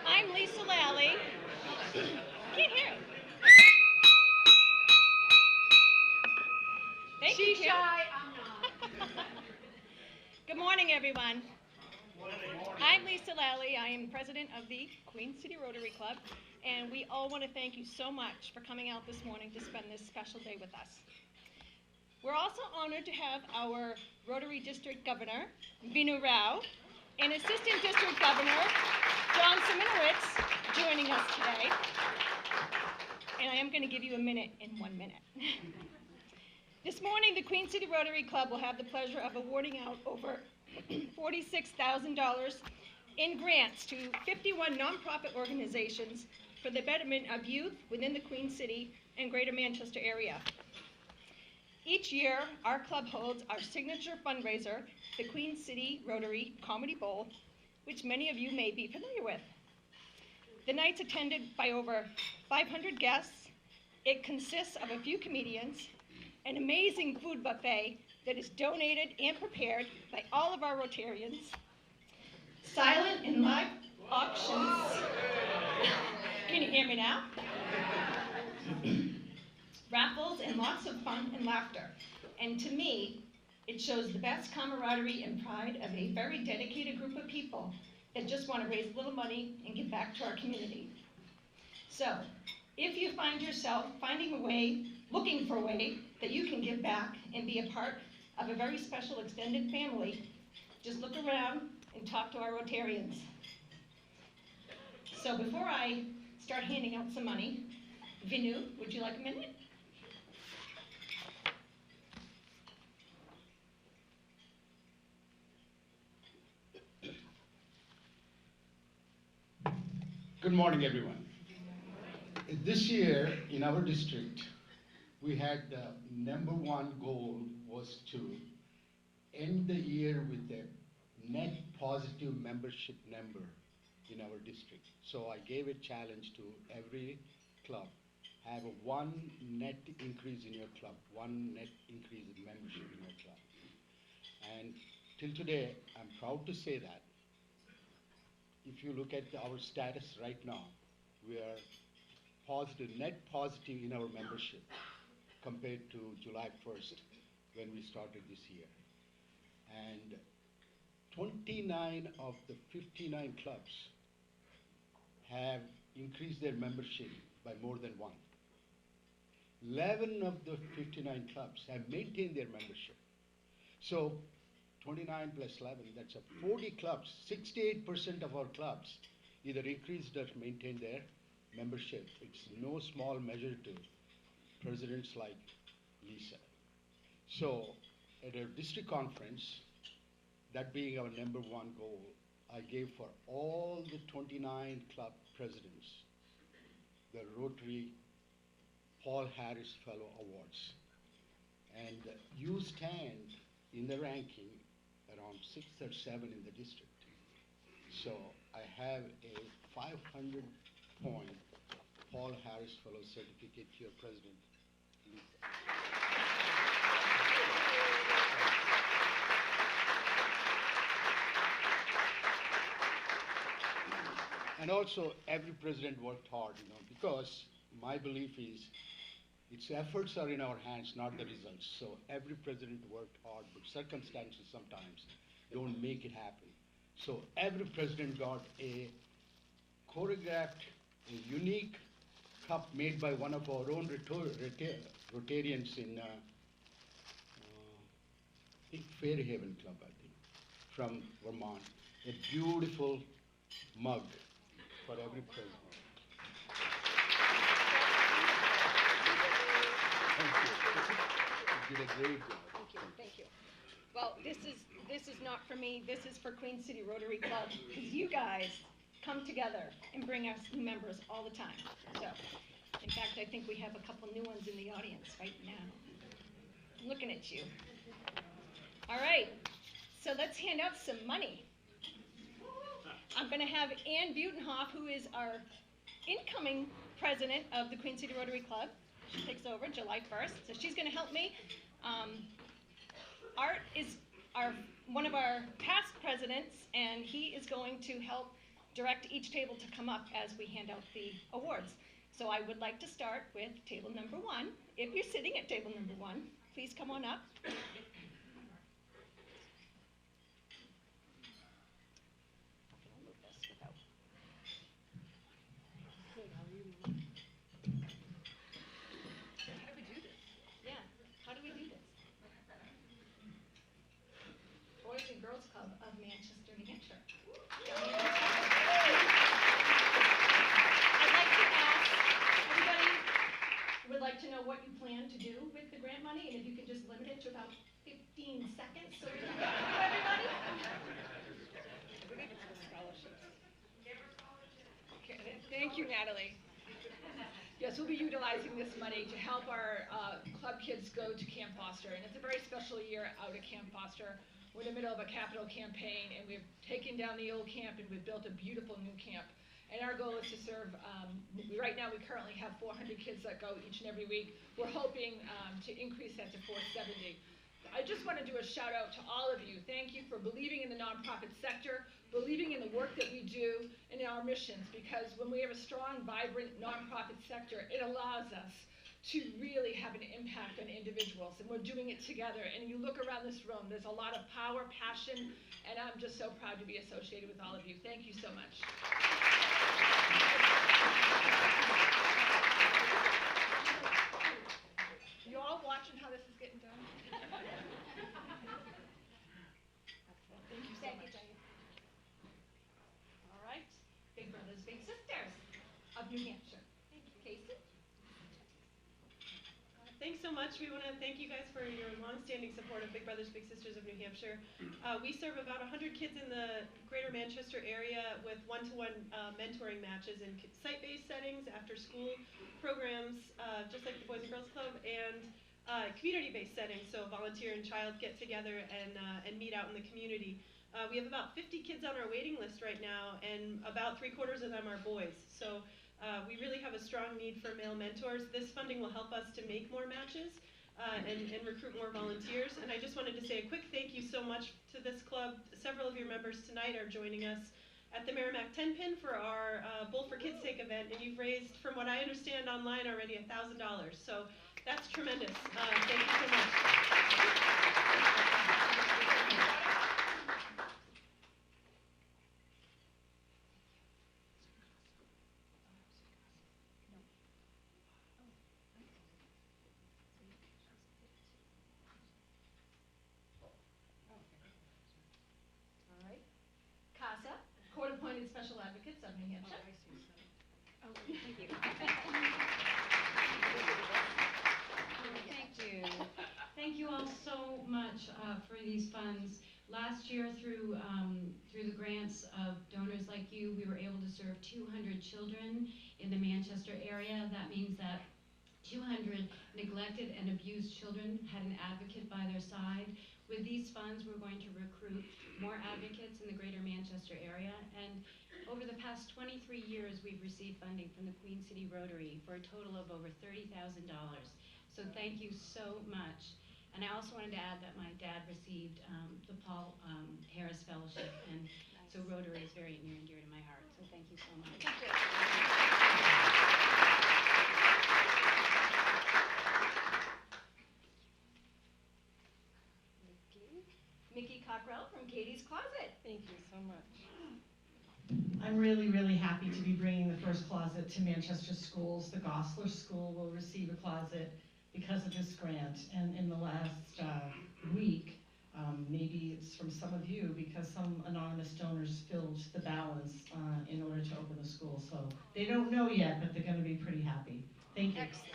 I'm Lisa Lally. Can't hear it. Thank you, She's Kim. shy, I'm not. Good morning, everyone. I'm Lisa Lally. I am president of the Queen City Rotary Club, and we all want to thank you so much for coming out this morning to spend this special day with us. We're also honored to have our Rotary District Governor, Vinu Rao, and Assistant District Governor, John Seminowitz, joining us today. And I am going to give you a minute in 1 minute. This morning, the Queen City Rotary Club will have the pleasure of awarding out over $46,000 in grants to 51 nonprofit organizations for the betterment of youth within the Queen City and Greater Manchester area. Each year, our club holds our signature fundraiser, the Queen City Rotary Comedy Bowl, which many of you may be familiar with. The night's attended by over 500 guests. It consists of a few comedians, an amazing food buffet that is donated and prepared by all of our Rotarians, silent and live auctions. Can you hear me now? Raffles and lots of fun and laughter. And to me, it shows the best camaraderie and pride of a very dedicated group of people that just want to raise a little money and give back to our community. So, if you find yourself finding a way, looking for a way that you can give back and be a part of a very special extended family, just look around and talk to our Rotarians. So before I start handing out some money, Vinu, would you like a minute? Good morning, everyone. This year in our district, we had the #1 goal was to end the year with a net positive membership number in our district. So I gave a challenge to every club, have a 1 net increase in your club, 1 net increase in membership in your club. And till today, I'm proud to say that if you look at our status right now, we are positive, net positive in our membership compared to July 1st when we started this year. And 29 of the 59 clubs have increased their membership by more than 1. 11 of the 59 clubs have maintained their membership. So 29 plus 11, that's a 40 clubs, 68% of our clubs either increased or maintained their membership. It's no small measure to presidents like Lisa. So at our district conference, that being our #1 goal, I gave for all the 29 club presidents the Rotary Paul Harris Fellow Awards. And you stand in the ranking around 6th or 7th in the district. So I have a 500-point Paul Harris Fellow certificate to your president, Lisa. And also, every president worked hard, because my belief is its efforts are in our hands, not the results. So every president worked hard, but circumstances sometimes don't make it happen. So every president got a choreographed, a unique cup made by one of our own Rotarians in I think Fairhaven Club, from Vermont. A beautiful mug for every president. Thank you. You did a great job. Thank you. Well, this is not for me, this is for Queen City Rotary Club, because you guys come together and bring us new members all the time. So, in fact, I think we have a couple new ones in the audience right now. I'm looking at you. All right, so let's hand out some money. I'm going to have Ann Butenhoff, who is our incoming president of the Queen City Rotary Club. She takes over July 1st, so she's going to help me. Art is one of our past presidents, and he is going to help direct each table to come up as we hand out the awards. So I would like to start with table number 1. If you're sitting at table number 1, please come on up. Boys and Girls Club of Manchester, New Hampshire. I'd like to ask, everybody would like to know what you plan to do with the grant money, and if you could just limit it to about 15 seconds so we can get through everybody. I believe it's the scholarships. Okay, thank you, Natalie. Yes, we'll be utilizing this money to help our club kids go to Camp Foster, and it's a very special year out at Camp Foster. We're in the middle of a capital campaign, and we've taken down the old camp and we've built a beautiful new camp. And our goal is to serve, right now we currently have 400 kids that go each and every week. We're hoping to increase that to 470. I just want to do a shout out to all of you. Thank you for believing in the nonprofit sector, believing in the work that we do and in our missions, because when we have a strong, vibrant nonprofit sector, it allows us to really have an impact on individuals, and we're doing it together. And you look around this room, there's a lot of power, passion, and I'm just so proud to be associated with all of you. Thank you so much. You all watching how this is getting done? Thank you so much. All right, Big Brothers, Big Sisters of New Hampshire. Thank you. Casey? Thanks so much. We want to thank you guys for your longstanding support of Big Brothers Big Sisters of New Hampshire. We serve about 100 kids in the greater Manchester area with one-to-one mentoring matches in site-based settings, after-school programs, just like the Boys and Girls Club, and community-based settings, so volunteer and child get together and meet out in the community. We have about 50 kids on our waiting list right now, and about 3/4 of them are boys. So we really have a strong need for male mentors. This funding will help us to make more matches and recruit more volunteers. And I just wanted to say a quick thank you so much to this club. Several of your members tonight are joining us at the Mariam 10 pin for our Bowl for Kids' Sake event, and you've raised, from what I understand online already, $1,000. So that's tremendous. Thank you so much. Court-appointed special advocates of New Hampshire. Oh, thank you. Thank you. Thank you all so much for these funds. Last year, through the grants of donors like you, we were able to serve 200 children in the Manchester area. That means that 200 neglected and abused children had an advocate by their side. With these funds, we're going to recruit more advocates in the greater Manchester area. And over the past 23 years, we've received funding from the Queen City Rotary for a total of over $30,000. So thank you so much. And I also wanted to add that my dad received the Paul Harris Fellowship, and so Rotary is very near and dear to my heart. So thank you so much. Thank you. Mickey Cockrell from Katie's Closet. Thank you so much. I'm really, really happy to be bringing the first closet to Manchester schools. The Gosler School will receive a closet because of this grant. And in the last week, maybe it's from some of you, because some anonymous donors filled the balance in order to open the school. So they don't know yet, but they're going to be pretty happy. Thank you. Excellent.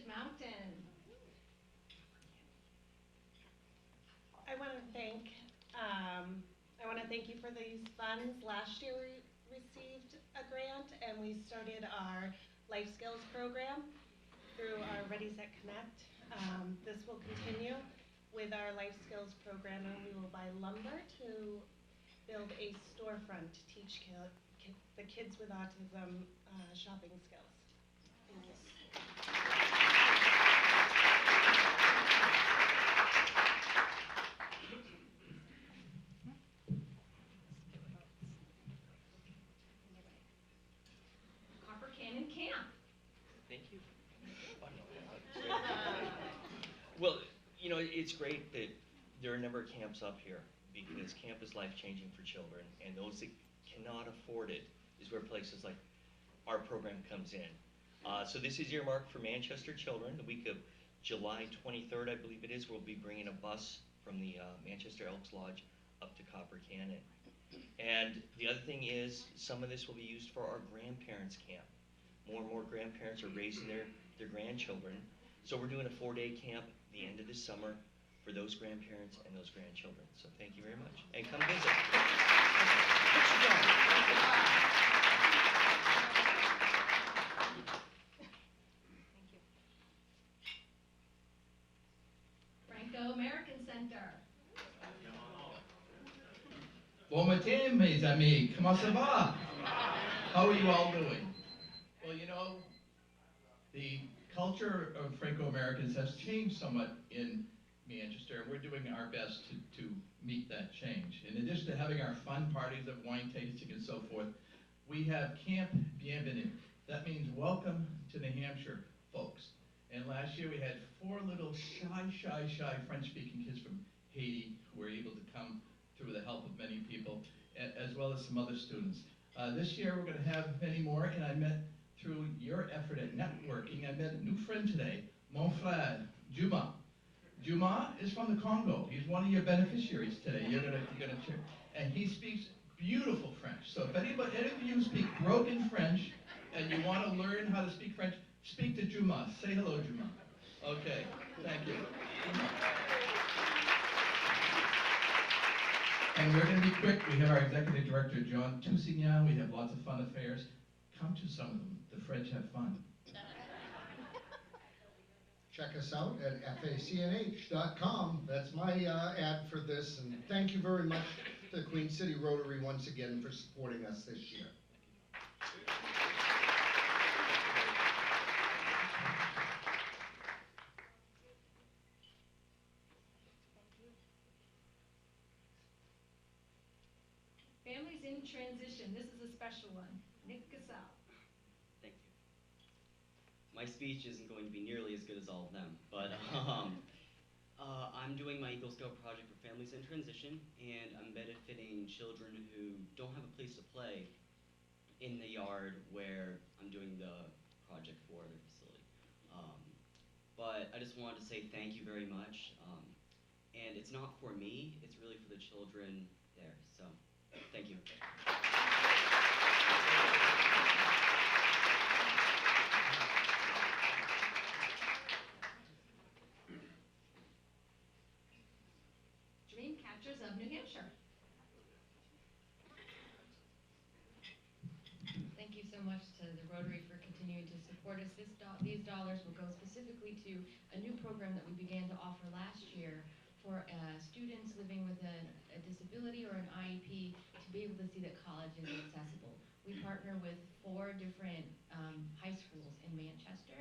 Mountain. I want to thank you for these funds. Last year we received a grant and we started our life skills program through our Ready Set Connect. This will continue with our life skills program, and we will buy lumber to build a storefront to teach the kids with autism shopping skills. Thank you. Copper Cannon Camp. Thank you. Well, you know, it's great that there are a number of camps up here because camp is life-changing for children, and those that cannot afford it is where places like our program comes in. So this is earmarked for Manchester children. The week of July 23rd, I believe it is, we'll be bringing a bus from the Manchester Elks Lodge up to Copper Cannon. And the other thing is, some of this will be used for our grandparents' camp. More and more grandparents are raising their grandchildren. So we're doing a 4-day camp the end of this summer for those grandparents and those grandchildren. So thank you very much. And come visit. Franco-American Center. Bon matin, mes amis. Comment ça va? How are you all doing? Well, you know, the culture of Franco-Americans has changed somewhat in Manchester, and we're doing our best to meet that change. In addition to having our fun parties of wine tasting and so forth, we have Camp Bienvenue. That means welcome to New Hampshire, folks. And last year we had 4 little shy French-speaking kids from Haiti who were able to come through the help of many people, as well as some other students. This year we're going to have many more, and I met, through your effort at networking, I met a new friend today, mon frère, Ywca. Ywca is from the Congo. He's one of your beneficiaries today. You're gonna check. And he speaks beautiful French. So if any of you speak broken French and you want to learn how to speak French, speak to Ywca. Say hello, Ywca. Okay, thank you. And we're going to be quick. We have our executive director, John Toussignan. We have lots of fun affairs. Come to some of them. The French have fun. Check us out at facnh.com. That's my ad for this, and thank you very much to the Queen City Rotary once again for supporting us this year. Families in Transition. This is a special one. Nick Gasell. Thank you. My speech isn't going to be nearly as good as all of them, but I'm doing my Eagle Scout project for Families in Transition, and I'm benefiting children who don't have a place to play in the yard where I'm doing the project for their facility. But I just wanted to say thank you very much, and it's not for me, it's really for the children there, so thank you. Dream Catchers of New Hampshire. Thank you so much to the Rotary for continuing to support us. These dollars will go specifically to a new program that we began to offer last year for students living with a disability or an IEP to be able to see that college is accessible. We partner with 4 different high schools in Manchester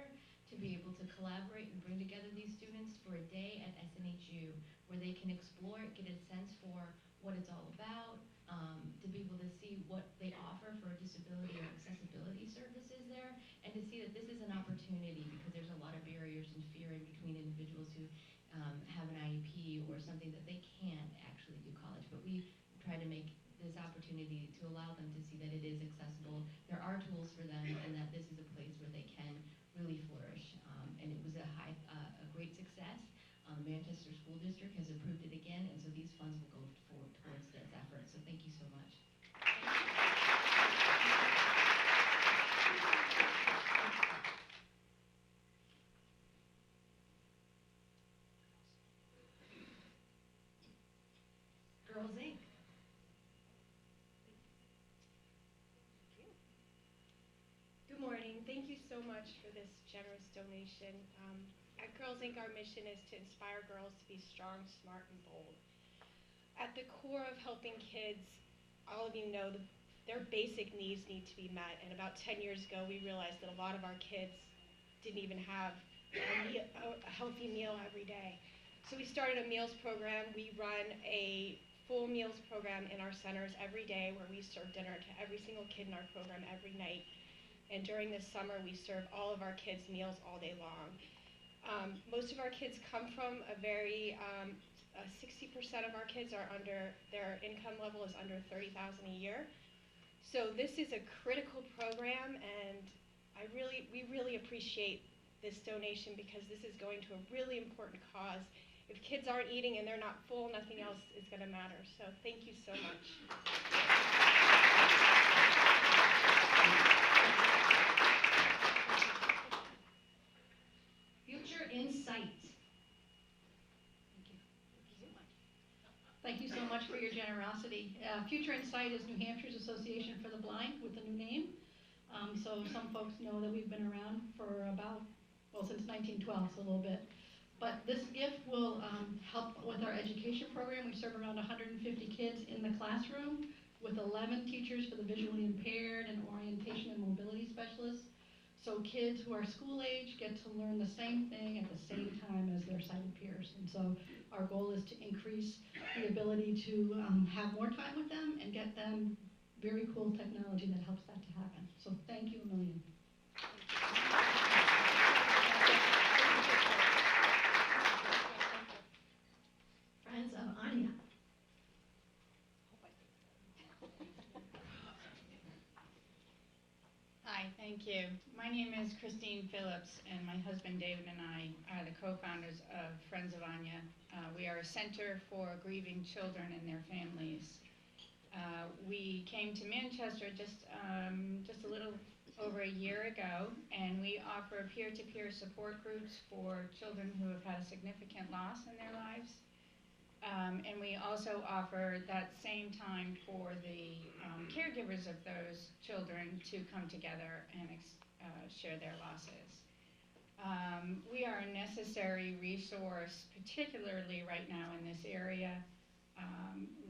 to be able to collaborate and bring together these students for a day at SNHU where they can explore it, get a sense for what it's all about, to be able to see what they offer for disability or accessibility services there, and to see that this is an opportunity because there's a lot of barriers and fear in between individuals who have an IEP or something that they can't actually do college. But we try to make this opportunity to allow them to see that it is accessible, there are tools for them, and that this is a place where they can really flourish. And it was a great success. Manchester School District has approved it again, and so these funds will go towards this effort. So thank you so much. Girls Inc. Good morning. Thank you so much for this generous donation. At Girls Inc., our mission is to inspire girls to be strong, smart, and bold. At the core of helping kids all of you know, their basic needs need to be met. And about 10 years ago, we realized that a lot of our kids didn't even have a healthy meal every day. So we started a meals program. We run a full meals program in our centers every day where we serve dinner to every single kid in our program every night. And during the summer, we serve all of our kids meals all day long. Most of our kids come from a very, 60% of our kids are under, their income level is under $30,000 a year. So this is a critical program, and we really appreciate this donation because this is going to a really important cause. If kids aren't eating and they're not full, nothing else is going to matter. So thank you so much. Future Insight. Thank you so much for your generosity. Future Insight is New Hampshire's Association for the Blind with a new name. So some folks know that we've been around for since 1912, so a little bit. But this gift will help with our education program. We serve around 150 kids in the classroom with 11 teachers for the visually impaired and orientation and mobility specialists. So kids who are school age get to learn the same thing at the same time as their sighted peers. And so our goal is to increase the ability to have more time with them and get them very cool technology that helps that to happen. So thank you a million. Friends of Anya. Hi, thank you. My name is Christine Phillips, and my husband David and I are the co-founders of Friends of Anya. We are a center for grieving children and their families. We came to Manchester just a little over a year ago, and we offer peer-to-peer support groups for children who have had a significant loss in their lives. And we also offer that same time for the caregivers of those children to come together and share their losses. We are a necessary resource, particularly right now in this area.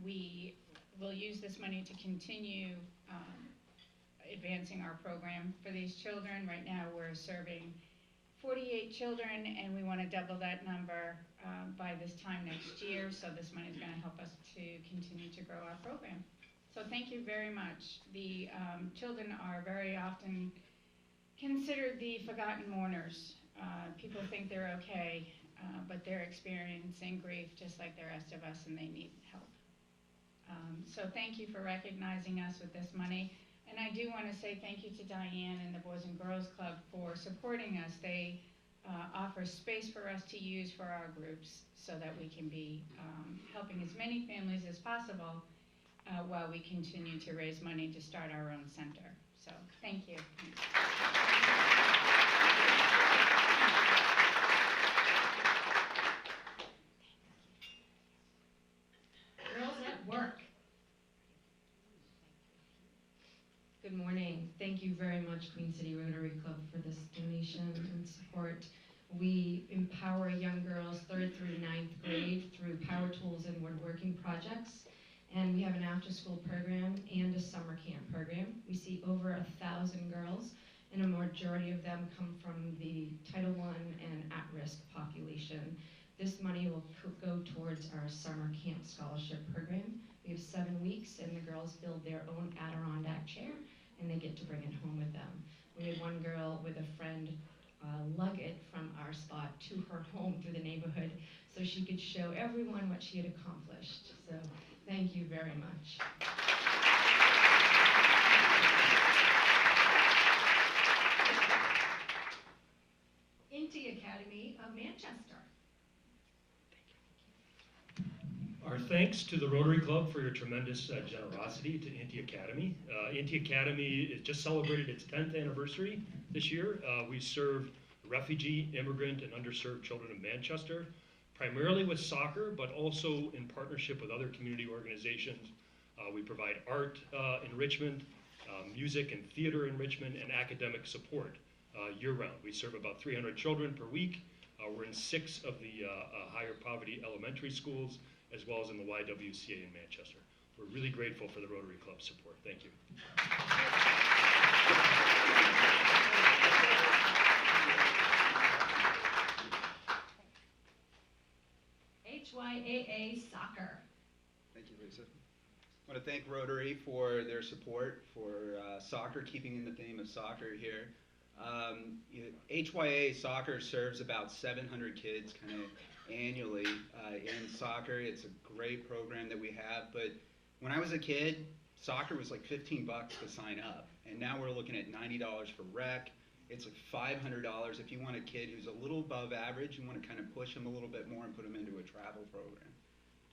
We will use this money to continue advancing our program for these children. Right now we're serving 48 children, and we want to double that number by this time next year, so this money is going to help us to continue to grow our program. So thank you very much. The children are very often considered the forgotten mourners. People think they're okay, but they're experiencing grief just like the rest of us, and they need help. So thank you for recognizing us with this money. And I do want to say thank you to Diane and the Boys and Girls Club for supporting us. They offer space for us to use for our groups so that we can be helping as many families as possible while we continue to raise money to start our own center. So thank you. Girls at Work. Good morning. Thank you very much, Queen City Rotary Club, for this donation and support. We empower young girls 3rd through 9th grade through power tools and woodworking projects. And we have an after-school program and a summer camp program. We see over 1,000 girls, and a majority of them come from the Title I and at-risk population. This money will go towards our summer camp scholarship program. We have 7 weeks, and the girls build their own Adirondack chair, and they get to bring it home with them. We had one girl with a friend lug it from our spot to her home through the neighborhood so she could show everyone what she had accomplished. So thank you very much. Ywca Academy of Manchester. Our thanks to the Rotary Club for your tremendous generosity to Ywca Academy. Ywca Academy has just celebrated its 10th anniversary this year. We serve refugee, immigrant, and underserved children in Manchester, primarily with soccer, but also in partnership with other community organizations. We provide art enrichment, music and theater enrichment, and academic support year-round. We serve about 300 children per week. We're in 6 of the higher poverty elementary schools, as well as in the Ywca in Manchester. we're really grateful for the Rotary Club support. Thank you. HYAA Soccer. Thank you, Lisa. I want to thank Rotary for their support for soccer, keeping in the theme of soccer here. HYA Soccer serves about 700 kids kind of annually in soccer. It's a great program that we have, but when I was a kid, soccer was like $15 to sign up, and now we're looking at $90 for rec. It's like $500 if you want a kid who's a little above average. You want to kind of push them a little bit more and put them into a travel program.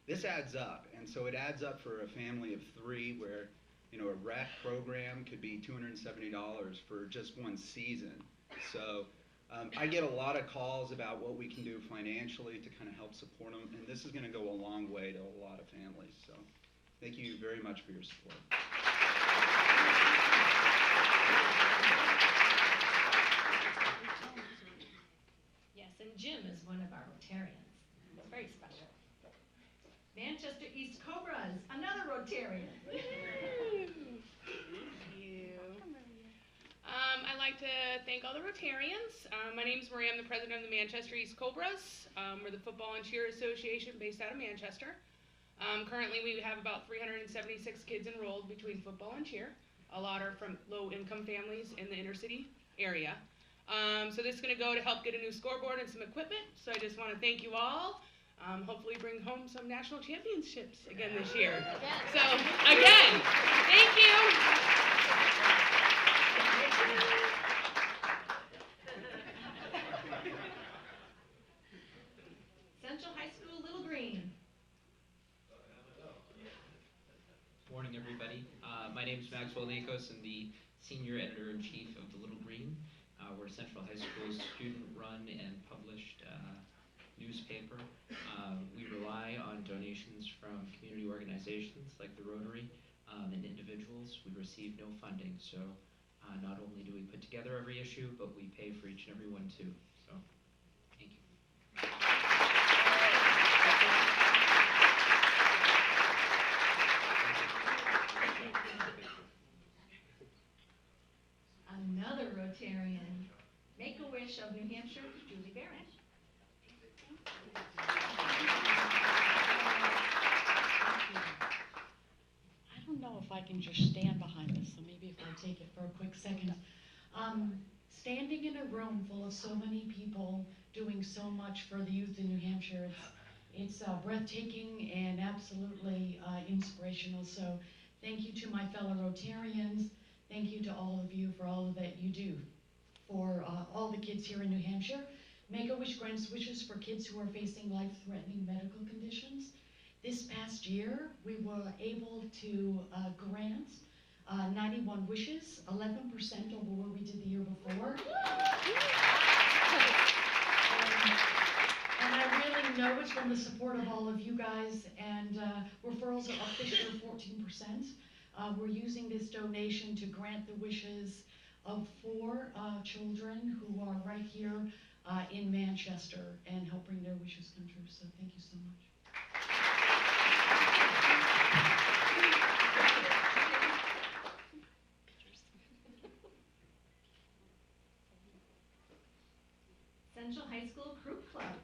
This adds up, and so it adds up for a family of 3 where, you know, a rec program could be $270 for just one season. So I get a lot of calls about what we can do financially to kind of help support them, and this is going to go a long way to a lot of families. So thank you very much for your support. Yes, and Jim is one of our Rotarians. It's very special. Manchester East Cobras, another Rotarian. Thank you. I'd like to thank all the Rotarians. My name is Mariam, the president of the Manchester East Cobras. We're the football and cheer association based out of Manchester. Currently, we have about 376 kids enrolled between football and cheer. A lot are from low-income families in the inner city area. So this is going to go to help get a new scoreboard and some equipment. So I just want to thank you all. Hopefully bring home some national championships again this year. So again, thank you. Central High School, Little Green. Morning, everybody. My name is Maxwell Nakos. I'm the senior editor-in-chief of the Little Green. We're Central High School's student-run and published newspaper. We rely on donations from community organizations like the Rotary and individuals. We receive no funding, so not only do we put together every issue, but we pay for each and every one too. So, thank you. Another Rotarian. Make-A-Wish of New Hampshire, Julie Barrett. I don't know if I can just stand behind this, so maybe if I take it for a quick second. Standing in a room full of so many people doing so much for the youth in New Hampshire, it's breathtaking and absolutely inspirational. So thank you to my fellow Rotarians. Thank you to all of you for all that you do for all the kids here in New Hampshire. Make-A-Wish grants wishes for kids who are facing life-threatening medical conditions. This past year, we were able to grant 91 wishes, 11% over what we did the year before. And I really know it's from the support of all of you guys, and referrals are up this year 14%. We're using this donation to grant the wishes of 4 children who are right here in Manchester and help bring their wishes come true. So thank you so much. Central High School Crew Club.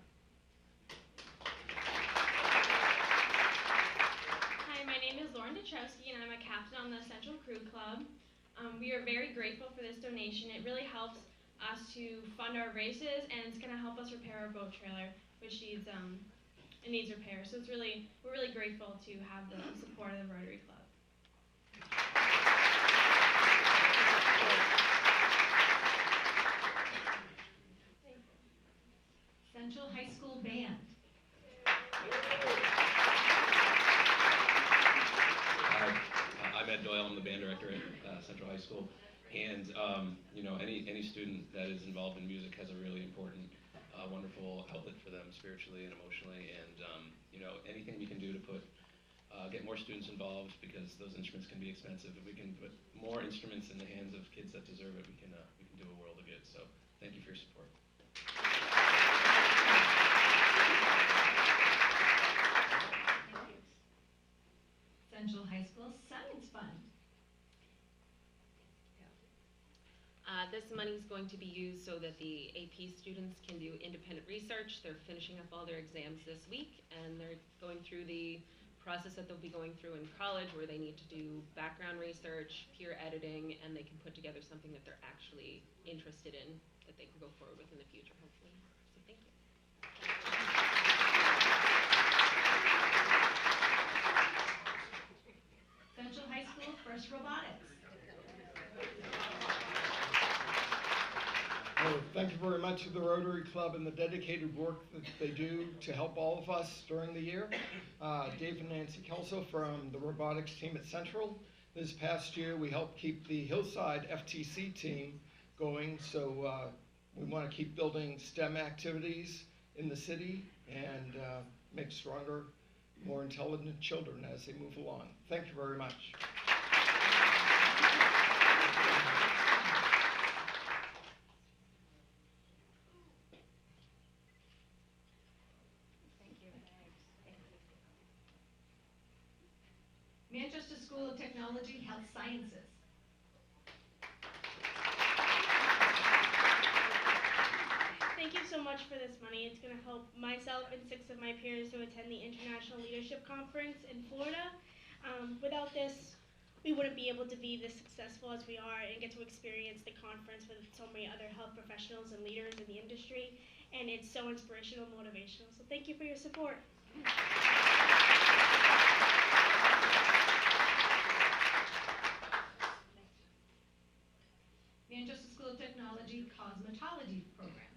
Hi, my name is Lauren Detrowski, and I'm a captain on the Central Crew Club. We are very grateful for this donation. It really helps us to fund our races, and it's going to help us repair our boat trailer, which needs repair. So we're really grateful to have the support of the Rotary Club. Central High School Band. I'm Ed Doyle. I'm the band director at Central High School, and you know, any student that is involved in music has a really important, wonderful outlet for them spiritually and emotionally. And you know, anything we can do to get more students involved, because those instruments can be expensive. If we can put more instruments in the hands of kids that deserve it, we can do a world of good. So thank you for your support. Central High This money is going to be used so that the AP students can do independent research. They're finishing up all their exams this week, and they're going through the process that they'll be going through in college, where they need to do background research, peer editing, and they can put together something that they're actually interested in, that they can go forward with in the future, hopefully. So thank you. Central High School First Robotics. Well, thank you very much to the Rotary Club and the dedicated work that they do to help all of us during the year. Dave and Nancy Kelso from the robotics team at Central. This past year, we helped keep the Hillside FTC team going, so we want to keep building STEM activities in the city and make stronger, more intelligent children as they move along. Thank you very much. Manchester School of Technology, Health Sciences. Thank you so much for this money. It's going to help myself and 6 of my peers to attend the International Leadership Conference in Florida. Without this, we wouldn't be able to be this successful as we are and get to experience the conference with so many other health professionals and leaders in the industry. And it's so inspirational and motivational. So thank you for your support. Manchester School of Technology Cosmetology Program.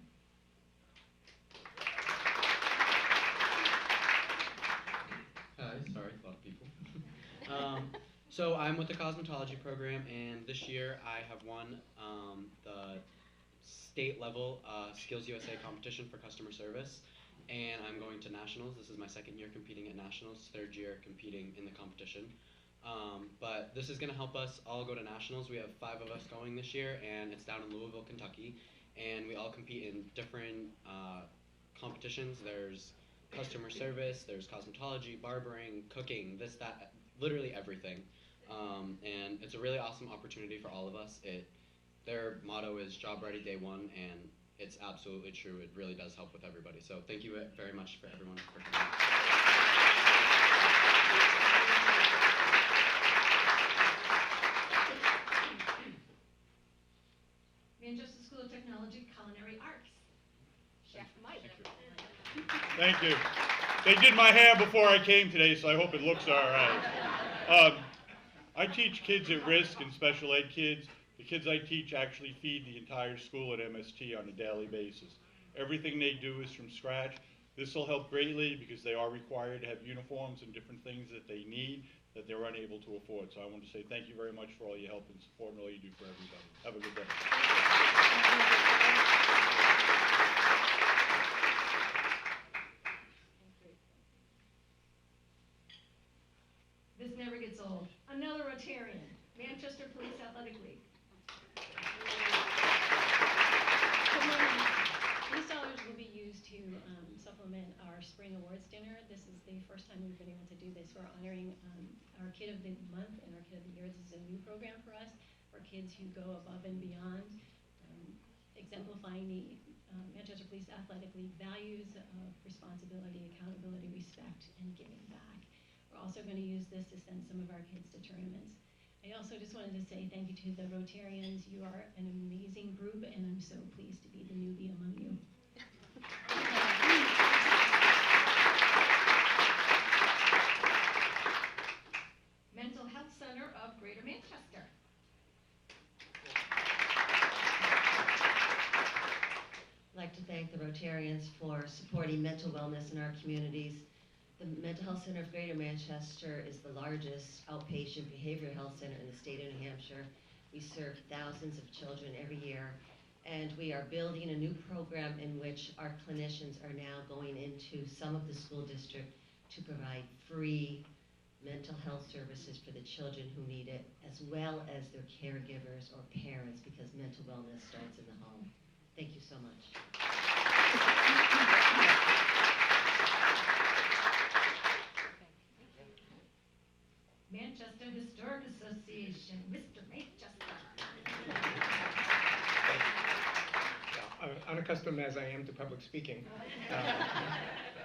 Hi, sorry, a lot of people. So I'm with the cosmetology program, and this year I have won the state level Skills USA competition for customer service, and I'm going to nationals. This is my 2nd year competing at nationals, 3rd year competing in the competition. But this is going to help us all go to nationals. We have 5 of us going this year, and it's down in Louisville, Kentucky, and we all compete in different competitions. There's customer service, there's cosmetology, barbering, cooking, this, that, literally everything. And it's a really awesome opportunity for all of us. Their motto is job ready day one, and it's absolutely true. It really does help with everybody. So thank you very much for everyone for coming. Manchester School of Technology Culinary Arts. Chef Mike. Thank you. They did my hair before I came today, so I hope it looks all right. I teach kids at risk and special ed kids. The kids I teach actually feed the entire school at MST on a daily basis. Everything they do is from scratch. This will help greatly because they are required to have uniforms and different things that they need that they're unable to afford. So I want to say thank you very much for all your help and support and all you do for everybody. Have a good day. This never gets old. Another Rotarian, Manchester Police Athletic League. These dollars will be used to supplement our spring awards dinner. This is the first time we've been able to do this. We're honoring our Kid of the Month and our Kid of the Year. This is a new program for us, for kids who go above and beyond, exemplifying the Manchester Police Athletic League values of responsibility, accountability, respect, and giving back. We're also going to use this to send some of our kids to tournaments. I also just wanted to say thank you to the Rotarians. You are an amazing group, and I'm so pleased to be the newbie among you. Mental Health Center of Greater Manchester. I'd like to thank the Rotarians for supporting mental wellness in our communities. The Mental Health Center of Greater Manchester is the largest outpatient behavioral health center in the state of New Hampshire. We serve thousands of children every year, and we are building a new program in which our clinicians are now going into some of the school district to provide free mental health services for the children who need it, as well as their caregivers or parents, because mental wellness starts in the home. Thank you so much. Manchester Historic Association, Mr. Manchester. accustomed as I am to public speaking.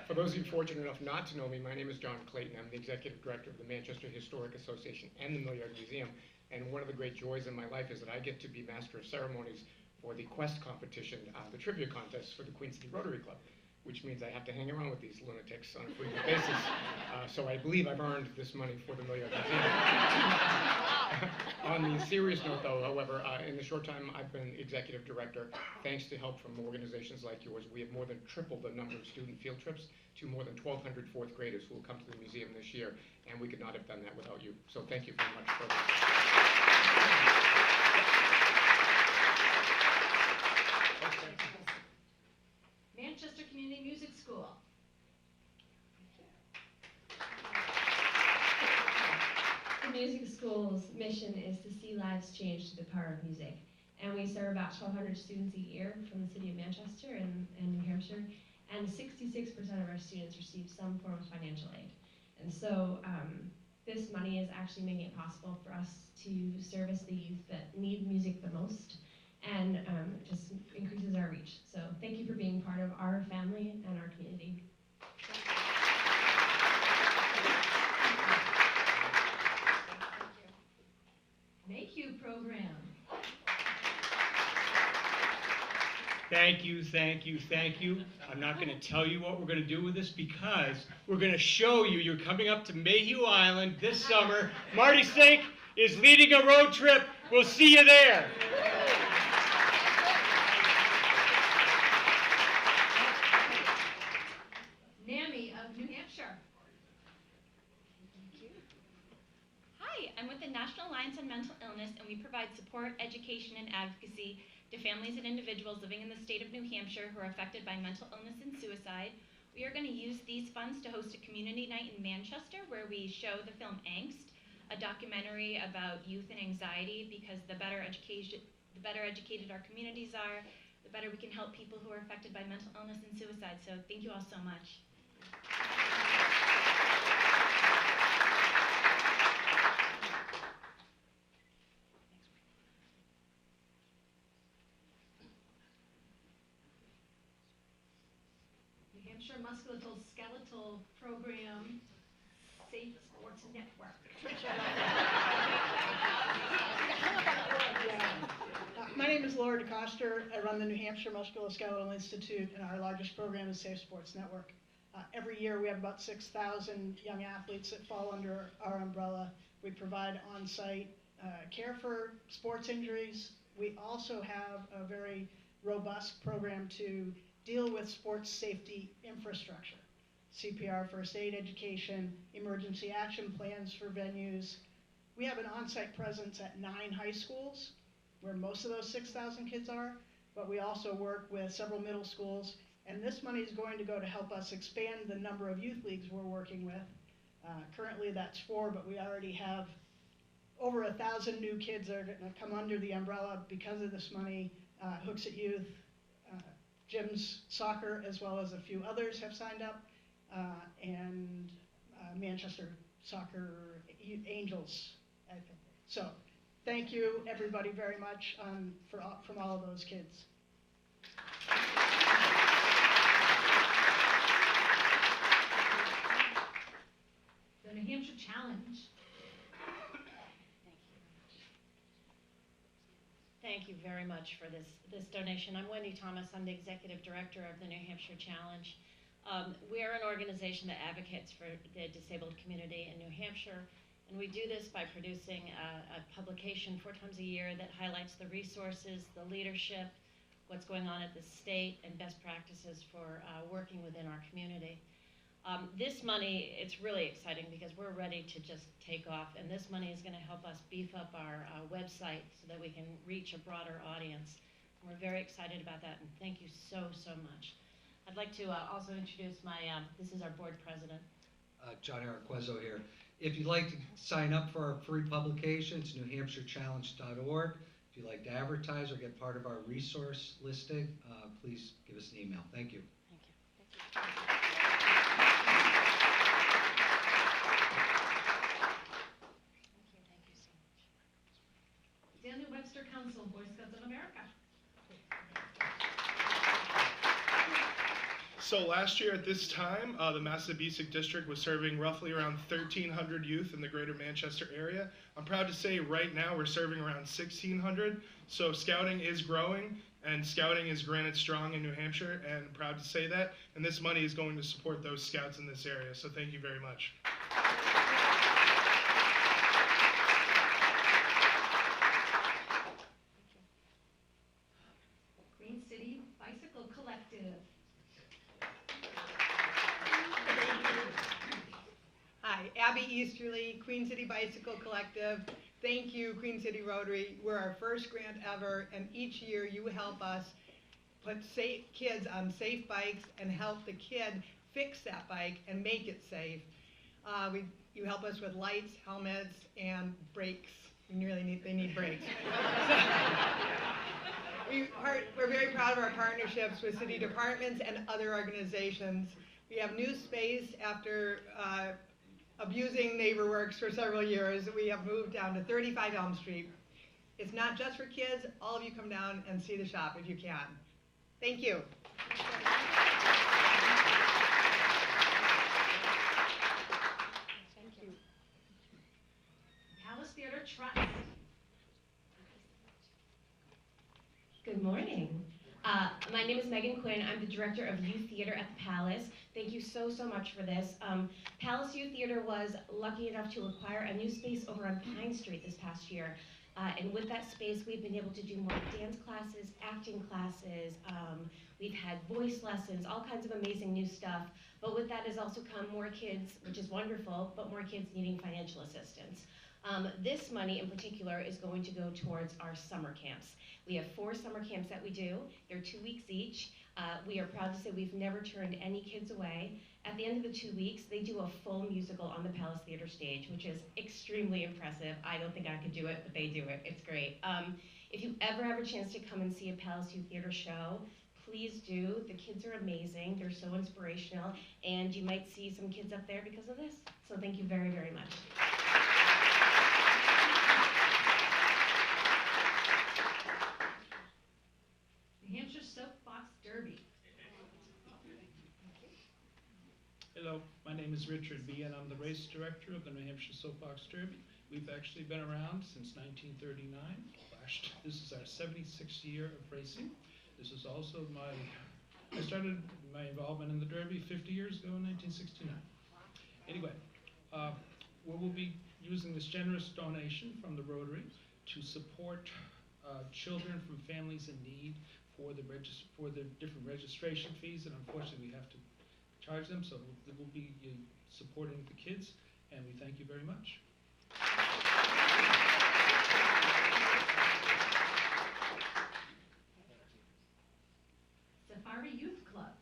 For those of you fortunate enough not to know me, my name is John Clayton. I'm the Executive Director of the Manchester Historic Association and the Milliard Museum. And one of the great joys in my life is that I get to be Master of Ceremonies for the Quest competition, the trivia contest for the Queen City Rotary Club, which means I have to hang around with these lunatics on a frequent basis. So I believe I've earned this money for the Milliard Museum. On the serious note, though, however, in the short time I've been Executive Director, thanks to help from organizations like yours, we have more than tripled the number of student field trips to more than 1,200 fourth graders who will come to the museum this year, and we could not have done that without you. So thank you very much for that. Manchester Community Music School. The music school's mission is to see lives change through the power of music. And we serve about 1,200 students a year from the city of Manchester and New Hampshire. And 66% of our students receive some form of financial aid. And so this money is actually making it possible for us to service the youth that need music the most, and just increases our reach. So thank you for being part of our family and our community. Make You program. Thank you, thank you, thank you. I'm not going to tell you what we're going to do with this because we're going to show you. You're coming up to Mayhew Island this summer. Marty Sink is leading a road trip. We'll see you there. NAMI of New Hampshire. Hi, I'm with the National Alliance on Mental Illness, and we provide support, education, and advocacy to families and individuals living in the state of New Hampshire who are affected by mental illness and suicide. We are going to use these funds to host a community night in Manchester where we show the film Angst, a documentary about youth and anxiety, because the better educated our communities are, the better we can help people who are affected by mental illness and suicide. So thank you all so much. Musculoskeletal Program, Safe Sports Network. My name is Laura DeCoster. I run the New Hampshire Musculoskeletal Institute, and our largest program is Safe Sports Network. Every year we have about 6,000 young athletes that fall under our umbrella. We provide on-site care for sports injuries. We also have a very robust program to deal with sports safety infrastructure. CPR, first aid education, emergency action plans for venues. We have an on-site presence at 9 high schools, where most of those 6,000 kids are, but we also work with several middle schools, and this money is going to go to help us expand the number of youth leagues we're working with. Currently that's 4, but we already have over 1,000 new kids that are going to come under the umbrella because of this money. Hooks at Youth, Jim's Soccer, as well as a few others have signed up, and Manchester Soccer Angels, I think. So thank you, everybody, very much from all of those kids. The New Hampshire Challenge. Thank you very much for this donation. I'm Wendy Thomas. I'm the Executive Director of the New Hampshire Challenge. We're an organization that advocates for the disabled community in New Hampshire, and we do this by producing a publication 4 times a year that highlights the resources, the leadership, what's going on at the state, and best practices for working within our community. This money, it's really exciting because we're ready to just take off, and this money is going to help us beef up our website so that we can reach a broader audience. And we're very excited about that, and thank you so, so much. I'd like to also introduce this is our board president. John Araquezo here. If you'd like to sign up for our free publication, it's newhampshirechallenge.org. If you'd like to advertise or get part of our resource listing, please give us an email. Thank you. Thank you. Daniel Webster Council, Boy Scouts of America. So last year at this time, the Massabesic district was serving roughly around 1,300 youth in the greater Manchester area. I'm proud to say right now we're serving around 1,600. So scouting is growing, and scouting is Granite strong in New Hampshire, and I'm proud to say that. And this money is going to support those scouts in this area. So thank you very much. Green City Bicycle Collective. Hi, Abby Easterly, Queen City Bicycle Collective. Thank you, Queen City Rotary. We're our first grant ever, and each year you help us put kids on safe bikes and help the kid fix that bike and make it safe. You help us with lights, helmets, and brakes. They need brakes. We're very proud of our partnerships with city departments and other organizations. We have new space after abusing NeighborWorks for several years. We have moved down to 35 Elm Street. It's not just for kids. All of you come down and see the shop if you can. Thank you. Thank you. Palace Theater Trust. Good morning. My name is Megan Quinn. I'm the director of Youth Theater at the Palace. Thank you so much for this. Palace Youth Theater was lucky enough to acquire a new space over on Pine Street this past year. And with that space, we've been able to do more dance classes, acting classes. We've had voice lessons, all kinds of amazing new stuff. But with that has also come more kids, which is wonderful, but more kids needing financial assistance. This money in particular is going to go towards our summer camps. We have 4 summer camps that we do. They're 2 weeks each. We are proud to say we've never turned any kids away. At the end of the 2 weeks, they do a full musical on the Palace Theater stage, which is extremely impressive. I don't think I could do it, but they do it. It's great. If you ever have a chance to come and see a Palace Youth Theater show, please do. The kids are amazing. They're so inspirational, and you might see some kids up there because of this. So thank you very much. New Hampshire Soapbox Derby. Hello, my name is Richard B. and I'm the race director of the New Hampshire Soapbox Derby. We've actually been around since 1939. This is our 76th year of racing. This is also I started my involvement in the Derby 50 years ago in 1969. Anyway, we will be using this generous donation from the Rotary to support children from families in need for the different registration fees, and unfortunately we have to charge them, so we'll be supporting the kids, and we thank you very much. Safari Youth Club.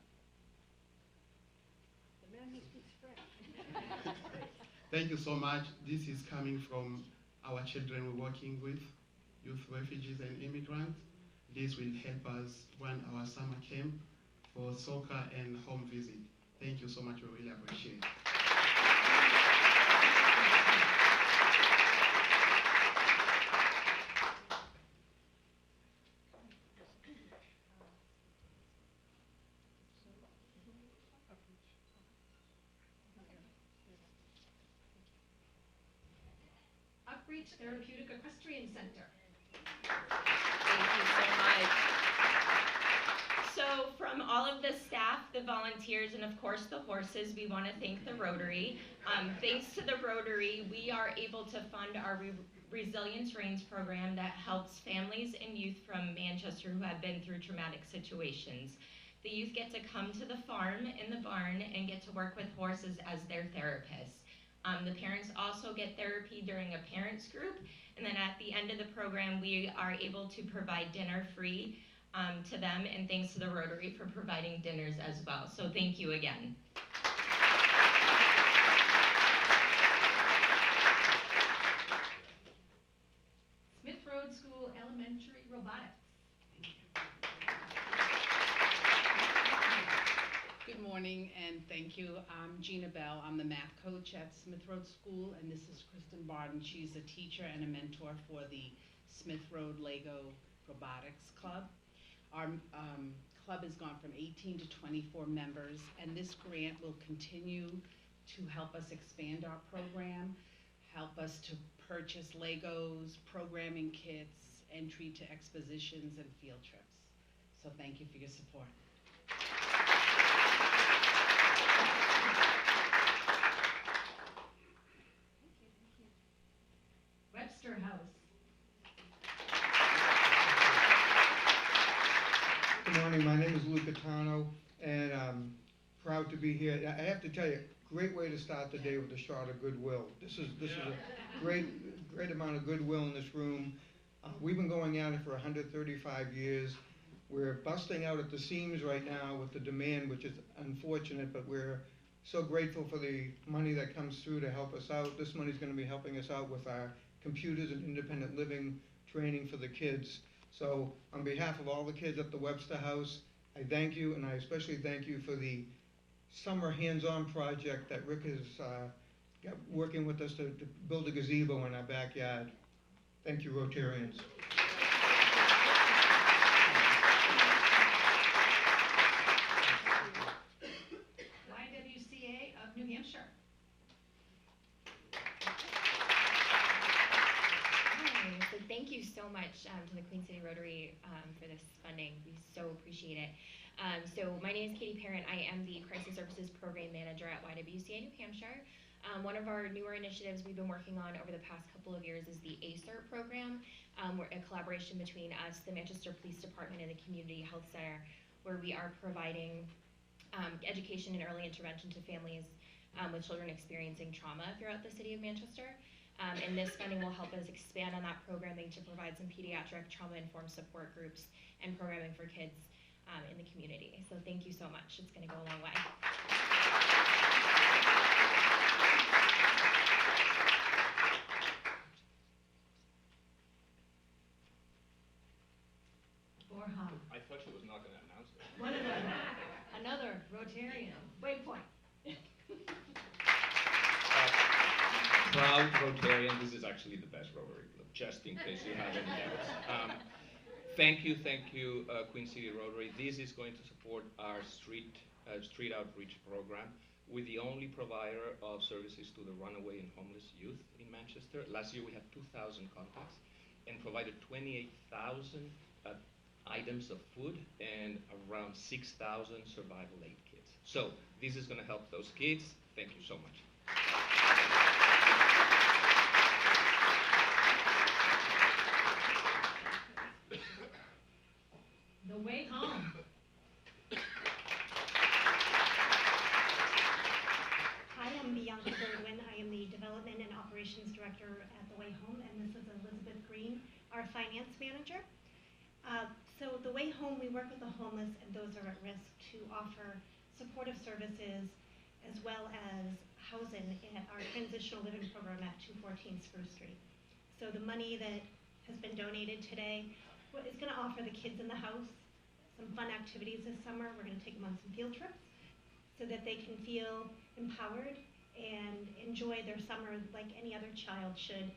Thank you so much. This is coming from our children we're working with, youth refugees and immigrants. This will help us run our summer camp for soccer and home visit. Thank you so much, we really appreciate it. Upreach Therapeutic Equestrian Center. Thank you so much. So from all of the staff, the volunteers, and of course the horses, we want to thank the Rotary. Thanks to the Rotary, we are able to fund our Resilience Reigns program that helps families and youth from Manchester who have been through traumatic situations. The youth get to come to the farm in the barn and get to work with horses as their therapists. The parents also get therapy during a parents group, and then at the end of the program we are able to provide dinner free to them, and thanks to the Rotary for providing dinners as well. So thank you again. Smith Road School Elementary Robotics. Good morning and thank you. I'm Gina Bell. I'm the math coach at Smith Road School, and this is Kristen Barton. She's a teacher and a mentor for the Smith Road Lego Robotics Club. Our club has gone from 18 to 24 members, and this grant will continue to help us expand our program, help us to purchase Legos, programming kits, entry to expositions and field trips. So thank you for your support. Webster House. Good morning, my name is Ywca, and I'm proud to be here. I have to tell you, great way to start the day with a shot of goodwill. This is a great amount of goodwill in this room. We've been going at it for 135 years. We're busting out at the seams right now with the demand, which is unfortunate, but we're so grateful for the money that comes through to help us out. This money's going to be helping us out with our computers and independent living training for the kids. So on behalf of all the kids at the Webster House, I thank you, and I especially thank you for the summer hands-on project that Rick is working with us to build a gazebo in our backyard. Thank you, Rotarians. YWCA of New Hampshire. Hi, so thank you so much to the Queen City Rotary for this funding. We so appreciate it. So my name is Katie Parent. I am the Crisis Services Program Manager at YWCA New Hampshire. One of our newer initiatives we've been working on over the past couple of years is the ACERT program, a collaboration between us, the Manchester Police Department, and the Community Health Center, where we are providing education and early intervention to families with children experiencing trauma throughout the city of Manchester. And this funding will help us expand on that programming to provide some pediatric trauma-informed support groups and programming for kids in the community. So thank you so much. It's going to go a long way. I thought she was not going to announce it. One of them. Another Rotarian. Waypoint. Proud Rotarian. This is actually the best Rotary Club, just in case you have any doubts. Thank you, Queen City Rotary. This is going to support our street outreach program. We're the only provider of services to the runaway and homeless youth in Manchester. Last year we had 2,000 contacts and provided 28,000 items of food and around 6,000 survival aid kits. So this is going to help those kids. Thank you so much. The Way Home. Hi, I'm Bianca Goodwin. I am the Development and Operations Director at The Way Home, and this is Elizabeth Green, our Finance Manager. So The Way Home, we work with the homeless and those who are at risk to offer supportive services as well as housing at our transitional living program at 214 Spruce Street. So the money that has been donated today is going to offer the kids in the house some fun activities this summer. We're going to take them on some field trips so that they can feel empowered and enjoy their summer like any other child should,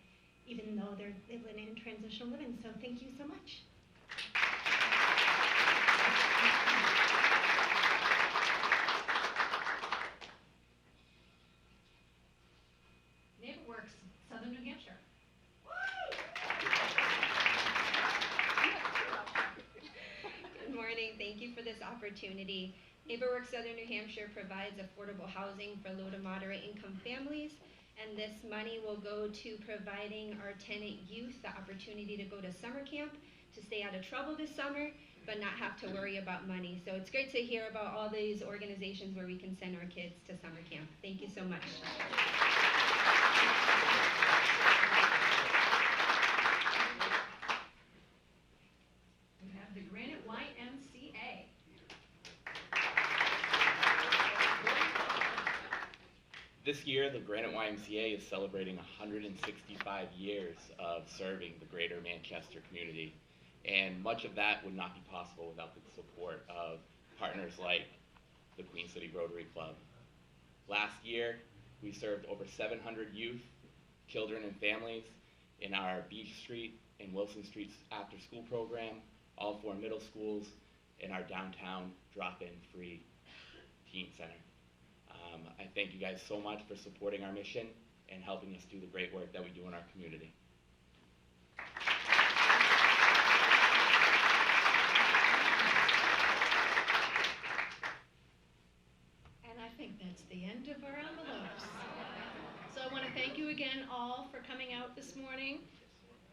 even though they're living in transitional living. So thank you so much. NeighborWorks, Southern New Hampshire. Good morning. Thank you for this opportunity. NeighborWorks Southern New Hampshire provides affordable housing for low to moderate income families, and this money will go to providing our tenant youth the opportunity to go to summer camp, to stay out of trouble this summer, but not have to worry about money. So it's great to hear about all these organizations where we can send our kids to summer camp. Thank you so much. We have the Granite Ymca. This year, the Granite Ymca is celebrating 165 years of serving the greater Manchester community. And much of that would not be possible without the support of partners like the Queen City Rotary Club. Last year, we served over 700 youth, children, and families in our Beach Street and Wilson Street after-school program, all 4 middle schools, in our downtown drop-in free teen center. I thank you guys so much for supporting our mission and helping us do the great work that we do in our community. And I think that's the end of our envelopes. So I want to thank you again all for coming out this morning.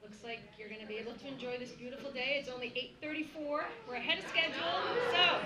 Looks like you're going to be able to enjoy this beautiful day. It's only 8:34. We're ahead of schedule. So